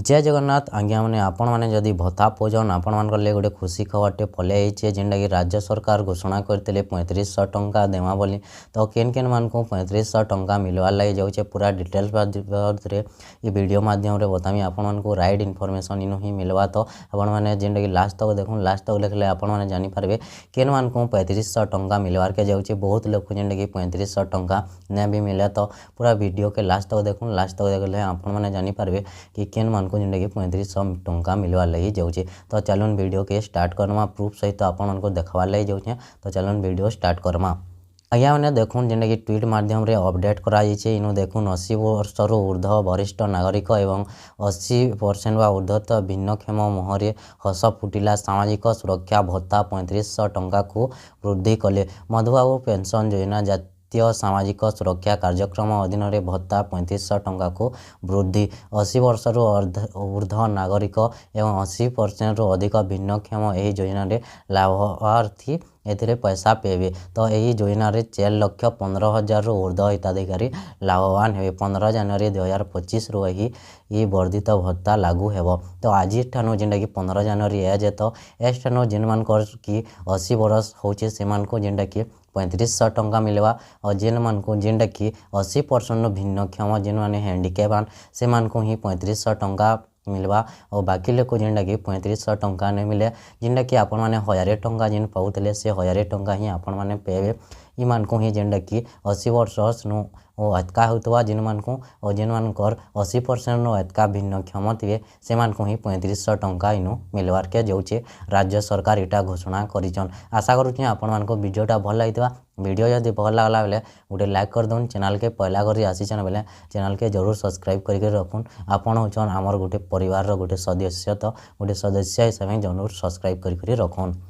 जय जगन्नाथ आज्ञा मैंने आपण मैंने जदि भत्ता पोजन आपण मान ले गोटे खुशी खबरटे पलि जेनटा कि राज्य सरकार घोषणा करते 3500 टंका देवा बोली। तो केन केन मान को 3500 टंका मिलवार लगे जाऊे पूरा डिटेल्स ये वीडियो माध्यम रे बतामी आपण मान को राइट इनफॉरमेशन इनु ही मिलवा। तो आपण मैंने जेनटा कि लास्ट तक देखूँ लास्ट तक देखले आपण मैंने जानी पारबे केन मान को 3500 टंका मिलवार के जाऊे। बहुत लोग जेनटा कि 3500 टंका ने भी मिले। तो पूरा वीडियो के लास्ट तक देखूँ लास्ट तक देखले आपण मैंने जानी पारबे कि केन मान को जेनटा कि 3500 टंका मिलवार लगी जाऊे। तो चलन वीडियो के स्टार्ट करमा प्रूफ सहित आपण मान को देखवार लगी जाऊे। तो चलन वीडियो स्टार्ट करमा। आज्ञा मैंने देखूँ जेनटा कि ट्वीट माध्यम रे अपडेट कराई इनु देखूँ 80 वर्ष ऊर्ध्व वरिष्ठ नागरिक एवं 80% वा ऊर्ध्व भिन्नक्षम मुहरे हस फुटिला सामाजिक सुरक्षा भत्ता 3500 टंका को वृद्धि कले। मधुबाबू पेंशन योजना जातीय सामाजिक सुरक्षा कार्यक्रम अधीन में भत्ता 3500 टंका को वृद्धि। 80 वर्ष ऊर्ध्व नागरिक एवं 80% अधिक भिन्नक्षम यही योजना लाभार्थी एथिरे पैसा पेबे। तो यही योजना 4,15,000 ऊर्ध्व हिताधिकारी लाभवान हे। 15 जनवरी 2025 रु यही वर्धित भत्ता लागू हेब। तो आज ठानु जेनटा कि 15 जनवरी एज तो एस ठानु जिन मान कि 80 वर्ष होचे से मान को जेनटा कि 3500 टंका मिलवा। और जेन मान को जेनटा कि 80% भिन्नक्षम जेन माने हैंडिकैप से मान को ही 3500 टंका मिलवा। और बाकी लोग को जेनटा कि 3500 टंका नहीं मिले जेनटा कि आपण मैंने 1000 टंका जेन पाऊले से 1000 टंका ही आपण मैंने पेबे। ईमान को ही जेनटा कि 80 वर्ष नु अतका होता जिन मान को और जेन मानकर 80% नु अतका भिन्नक्षम थे से मान को ही 3500 टंका इनु मिलवार के जाऊे। राज्य सरकार इटा घोषणा करिछन। आशा करूँ आपण मान को वीडियोटा भल लगी वीडियो जब भल लगला बेले गोटे लाइक कर दून। चैनल के पहला करी आसीचन बेले चैनल के जरूर सब्सक्राइब करके रखुन। आपण होचन आमर गोटे परिवार गोटे सदस्य। तो गोटे सदस्य हिसाब से जरूर सब्सक्राइब करके रखुन।